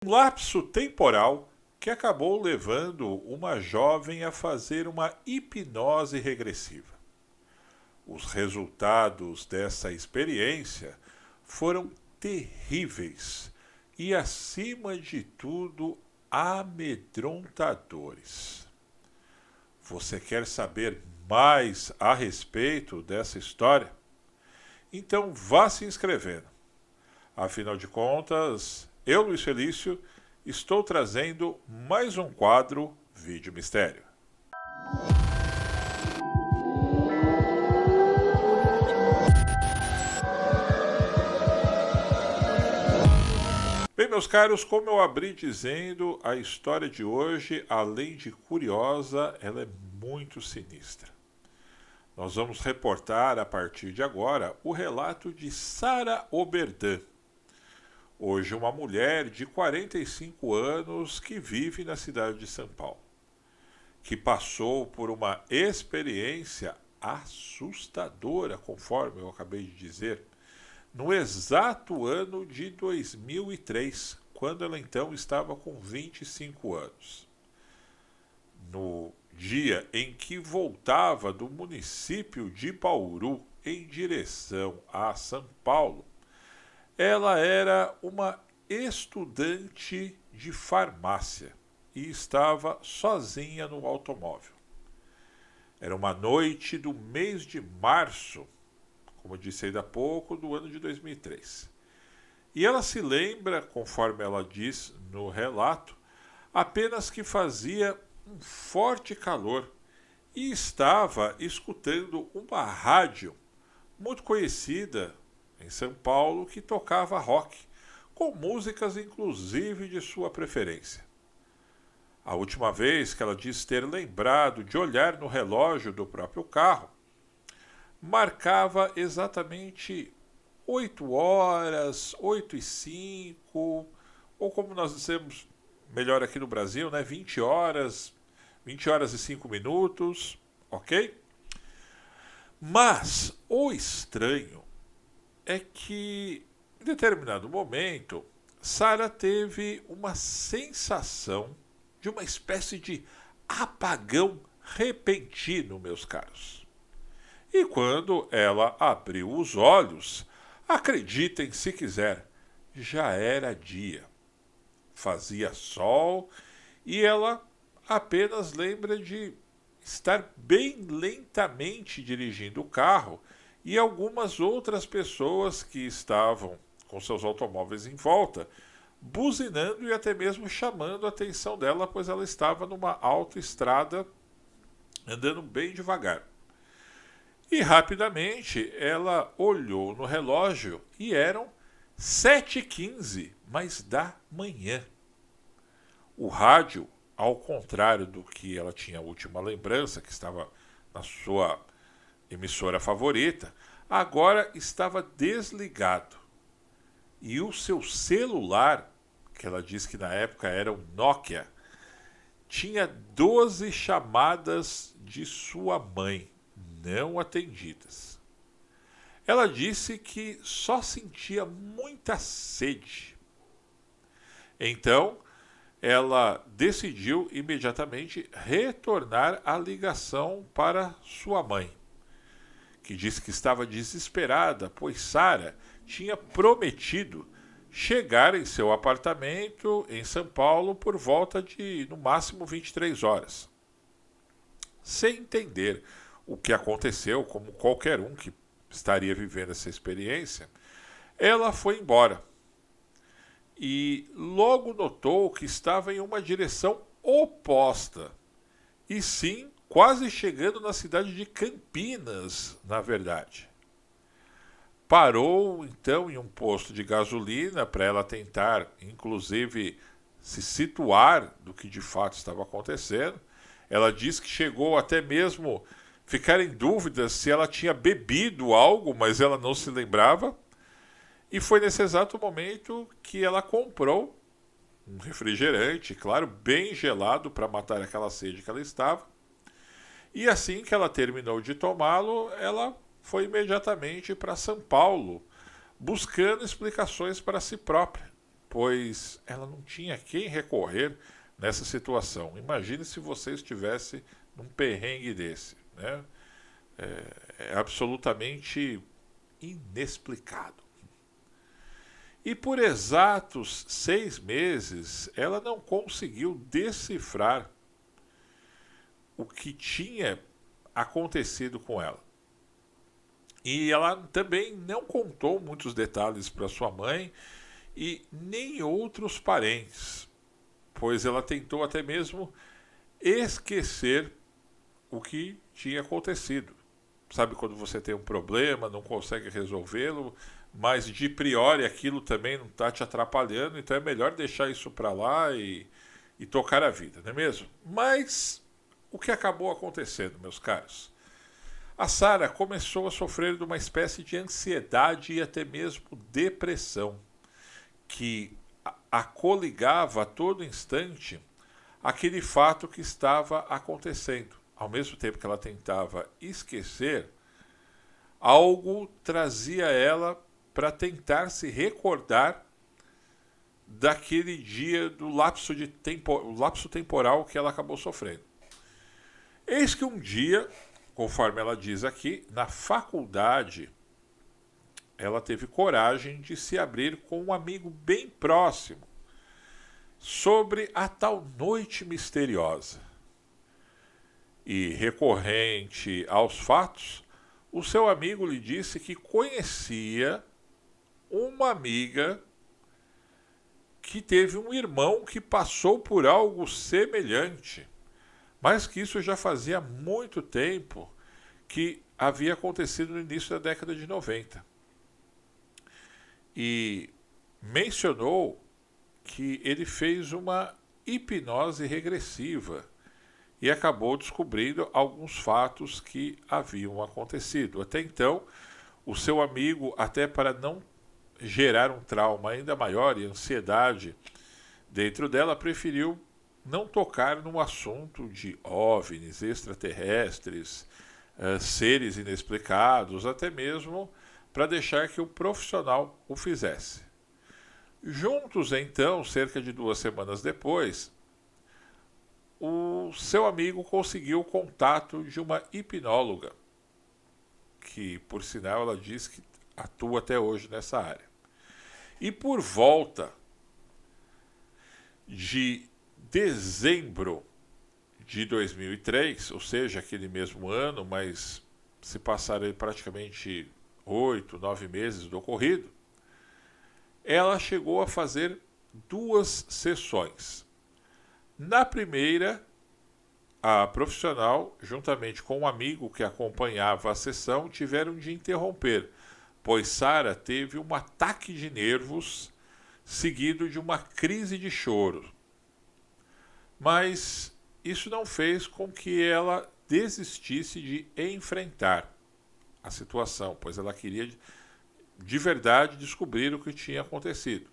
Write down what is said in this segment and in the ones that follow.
Um lapso temporal que acabou levando uma jovem a fazer uma hipnose regressiva. Os resultados dessa experiência foram terríveis e, acima de tudo, amedrontadores. Você quer saber mais a respeito dessa história? Então vá se inscrevendo. Afinal de contas, eu, Luiz Felício, estou trazendo mais um quadro Vídeo Mistério. Bem, meus caros, como eu abri dizendo, a história de hoje, além de curiosa, ela é muito sinistra. Nós vamos reportar a partir de agora o relato de Sara Oberdan, hoje uma mulher de 45 anos que vive na cidade de São Paulo, que passou por uma experiência assustadora, conforme eu acabei de dizer, no exato ano de 2003, quando ela então estava com 25 anos. No dia em que voltava do município de Bauru em direção a São Paulo, ela era uma estudante de farmácia e estava sozinha no automóvel. Era uma noite do mês de março, como eu disse ainda há pouco, do ano de 2003. E ela se lembra, conforme ela diz no relato, apenas que fazia um forte calor e estava escutando uma rádio muito conhecida em São Paulo que tocava rock, com músicas inclusive de sua preferência. A última vez que ela diz ter lembrado de olhar no relógio do próprio carro, marcava exatamente 8 horas, 8:05, ou como nós dizemos melhor aqui no Brasil, 20 horas, 20 horas e 5 minutos, ok? Mas o estranho é que, em determinado momento, Sara teve uma sensação de uma espécie de apagão repentino, meus caros. E quando ela abriu os olhos, acreditem se quiser, já era dia. Fazia sol e ela apenas lembra de estar bem lentamente dirigindo o carro e algumas outras pessoas que estavam com seus automóveis em volta, buzinando e até mesmo chamando a atenção dela, pois ela estava numa autoestrada andando bem devagar. E rapidamente ela olhou no relógio e eram 7h15, mas da manhã. O rádio, ao contrário do que ela tinha a última lembrança, que estava na sua emissora favorita, agora estava desligado. E o seu celular, que ela disse que na época era um Nokia, tinha 12 chamadas de sua mãe não atendidas. Ela disse que só sentia muita sede. Então, ela decidiu imediatamente retornar a ligação para sua mãe, que disse que estava desesperada, pois Sara tinha prometido chegar em seu apartamento em São Paulo por volta de, no máximo, 23 horas. Sem entender o que aconteceu, como qualquer um que estaria vivendo essa experiência, ela foi embora. E logo notou que estava em uma direção oposta. E sim, quase chegando na cidade de Campinas, na verdade. Parou então em um posto de gasolina para ela tentar, inclusive, se situar do que de fato estava acontecendo. Ela diz que chegou até mesmo ficar em dúvida se ela tinha bebido algo, mas ela não se lembrava. E foi nesse exato momento que ela comprou um refrigerante, claro, bem gelado para matar aquela sede que ela estava. E assim que ela terminou de tomá-lo, ela foi imediatamente para São Paulo, buscando explicações para si própria. pois ela não tinha quem recorrer nessa situação. Imagine se você estivesse num perrengue desse, né? É absolutamente inexplicado. E por exatos 6 meses, ela não conseguiu decifrar o que tinha acontecido com ela. E ela também não contou muitos detalhes para sua mãe e nem outros parentes, pois ela tentou até mesmo esquecer o que tinha acontecido. Sabe quando você tem um problema, não consegue resolvê-lo, mas de priori aquilo também não está te atrapalhando, então é melhor deixar isso para lá e tocar a vida, não é mesmo? Mas o que acabou acontecendo, meus caros? A Sara começou a sofrer de uma espécie de ansiedade e até mesmo depressão, que a coligava a todo instante aquele fato que estava acontecendo. Ao mesmo tempo que ela tentava esquecer, algo trazia ela para tentar se recordar daquele dia do lapso temporal que ela acabou sofrendo. Eis que um dia, conforme ela diz aqui, na faculdade, ela teve coragem de se abrir com um amigo bem próximo sobre a tal noite misteriosa. E recorrente aos fatos, o seu amigo lhe disse que conhecia uma amiga que teve um irmão que passou por algo semelhante, mas que isso já fazia muito tempo que havia acontecido no início da década de 90. E mencionou que ele fez uma hipnose regressiva e acabou descobrindo alguns fatos que haviam acontecido. Até então, o seu amigo, até para não gerar um trauma ainda maior e ansiedade dentro dela, preferiu não tocar no assunto de OVNIs, extraterrestres, seres inexplicados, até mesmo para deixar que o profissional o fizesse. Juntos, então, cerca de 2 semanas depois, o seu amigo conseguiu o contato de uma hipnóloga, que, por sinal, ela diz que atua até hoje nessa área. E por volta de dezembro de 2003, ou seja, aquele mesmo ano, mas se passaram praticamente 8, 9 meses do ocorrido, ela chegou a fazer 2 sessões. Na primeira, a profissional, juntamente com um amigo que acompanhava a sessão, tiveram de interromper, pois Sara teve um ataque de nervos seguido de uma crise de choro. Mas isso não fez com que ela desistisse de enfrentar a situação, pois ela queria de verdade descobrir o que tinha acontecido.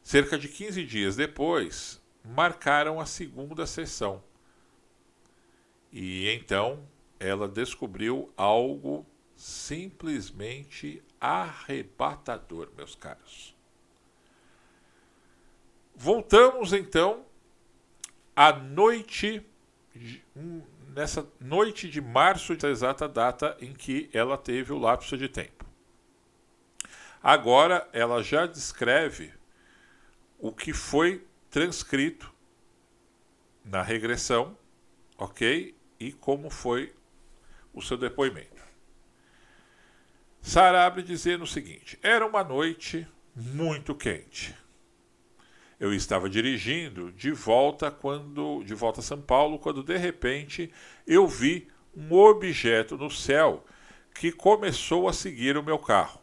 Cerca de 15 dias depois, marcaram a segunda sessão. E então ela descobriu algo simplesmente arrebatador, meus caros. Voltamos então à noite, nessa noite de março, da exata data em que ela teve o lapso de tempo. Agora ela já descreve o que foi transcrito na regressão, ok? E como foi o seu depoimento. Sara abre dizendo o seguinte: era uma noite muito quente. Eu estava dirigindo de volta a São Paulo, quando de repente eu vi um objeto no céu que começou a seguir o meu carro.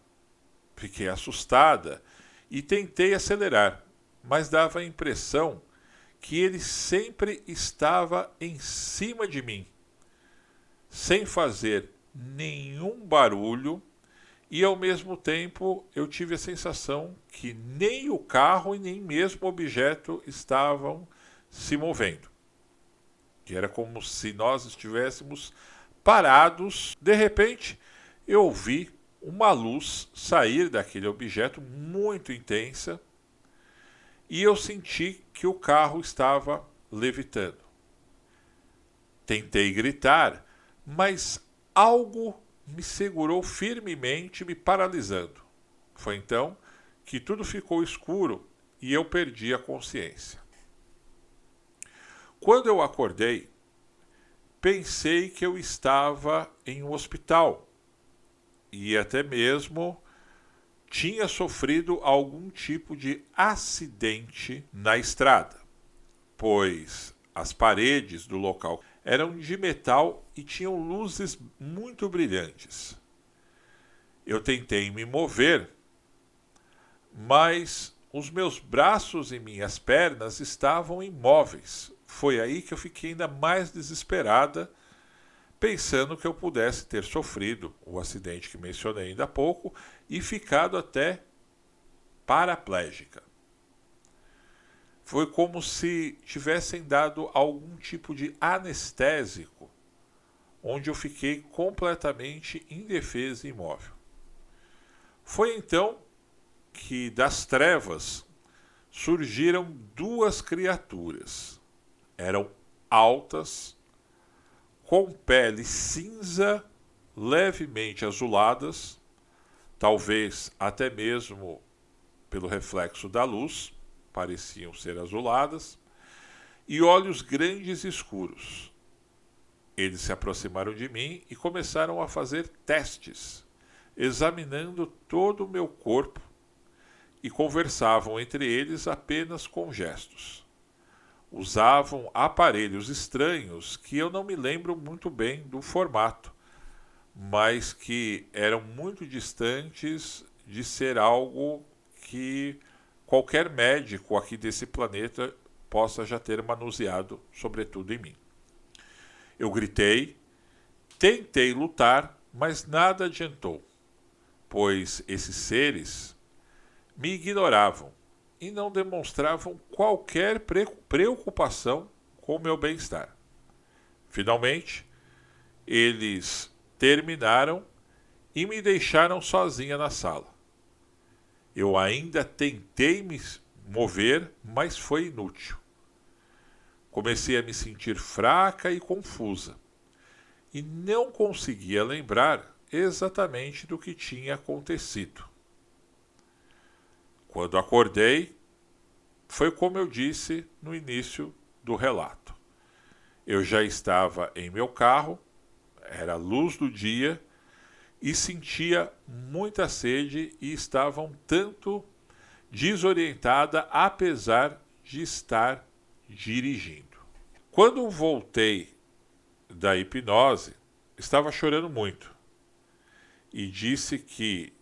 Fiquei assustada e tentei acelerar, mas dava a impressão que ele sempre estava em cima de mim, sem fazer nenhum barulho, e ao mesmo tempo eu tive a sensação que nem o carro e nem mesmo o objeto estavam se movendo. Que era como se nós estivéssemos parados. De repente, eu vi uma luz sair daquele objeto muito intensa e eu senti que o carro estava levitando. Tentei gritar, mas algo me segurou firmemente, me paralisando. Foi então que tudo ficou escuro e eu perdi a consciência. Quando eu acordei, pensei que eu estava em um hospital e até mesmo tinha sofrido algum tipo de acidente na estrada, pois as paredes do local eram de metal e tinham luzes muito brilhantes. Eu tentei me mover, mas os meus braços e minhas pernas estavam imóveis. Foi aí que eu fiquei ainda mais desesperada, pensando que eu pudesse ter sofrido o acidente que mencionei ainda há pouco e ficado até paraplégica. Foi como se tivessem dado algum tipo de anestésico, onde eu fiquei completamente indefesa e imóvel. Foi então que das trevas surgiram duas criaturas. Eram altas, com pele cinza, levemente azuladas, talvez até mesmo pelo reflexo da luz, pareciam ser azuladas, e olhos grandes e escuros. Eles se aproximaram de mim e começaram a fazer testes, examinando todo o meu corpo, e conversavam entre eles apenas com gestos. Usavam aparelhos estranhos que eu não me lembro muito bem do formato, mas que eram muito distantes de ser algo que qualquer médico aqui desse planeta possa já ter manuseado, sobretudo em mim. Eu gritei, tentei lutar, mas nada adiantou, pois esses seres me ignoravam e não demonstravam qualquer preocupação com o meu bem-estar. Finalmente, eles terminaram e me deixaram sozinha na sala. Eu ainda tentei me mover, mas foi inútil. Comecei a me sentir fraca e confusa, e não conseguia lembrar exatamente do que tinha acontecido. Quando acordei, foi como eu disse no início do relato. Eu já estava em meu carro, era a luz do dia, e sentia muita sede e estava um tanto desorientada, apesar de estar dirigindo. Quando voltei da hipnose, estava chorando muito e disse que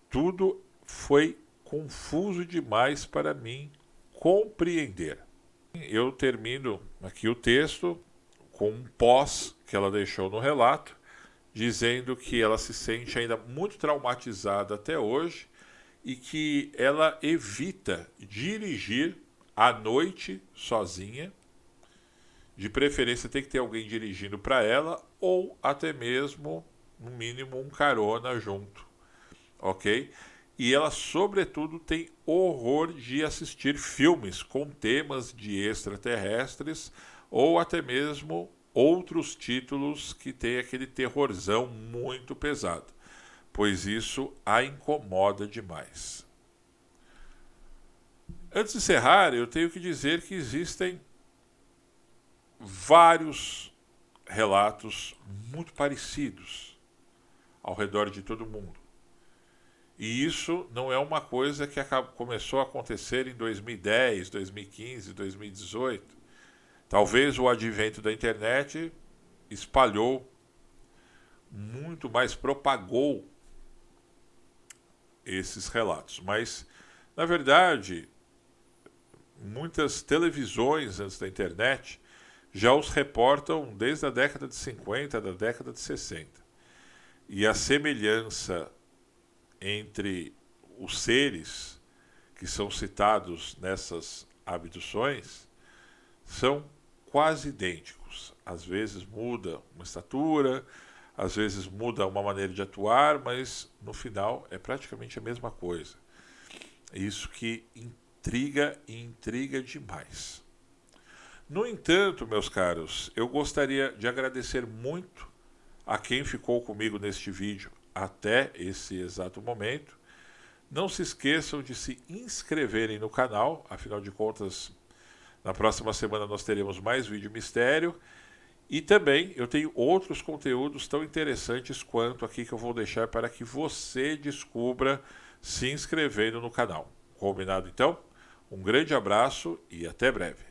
tudo foi confuso demais para mim compreender. Eu termino aqui o texto com um pós que ela deixou no relato, dizendo que ela se sente ainda muito traumatizada até hoje e que ela evita dirigir à noite sozinha. De preferência tem que ter alguém dirigindo para ela ou até mesmo, no mínimo, um carona junto, ok? E ela, sobretudo, tem horror de assistir filmes com temas de extraterrestres ou até mesmo outros títulos que têm aquele terrorzão muito pesado, pois isso a incomoda demais. Antes de encerrar, eu tenho que dizer que existem vários relatos muito parecidos ao redor de todo mundo. E isso não é uma coisa que começou a acontecer em 2010, 2015, 2018. Talvez o advento da internet espalhou muito mais, propagou esses relatos. Mas, na verdade, muitas televisões antes da internet já os reportam desde a década de 50, da década de 60. E a semelhança entre os seres que são citados nessas abduções são quase idênticos. Às vezes muda uma estatura, às vezes muda uma maneira de atuar, mas no final é praticamente a mesma coisa. É isso que intriga e intriga demais. No entanto, meus caros, eu gostaria de agradecer muito a quem ficou comigo neste vídeo até esse exato momento. Não se esqueçam de se inscreverem no canal, afinal de contas, na próxima semana nós teremos mais vídeo mistério. E também eu tenho outros conteúdos tão interessantes quanto aqui que eu vou deixar para que você descubra se inscrevendo no canal. Combinado então? Um grande abraço e até breve.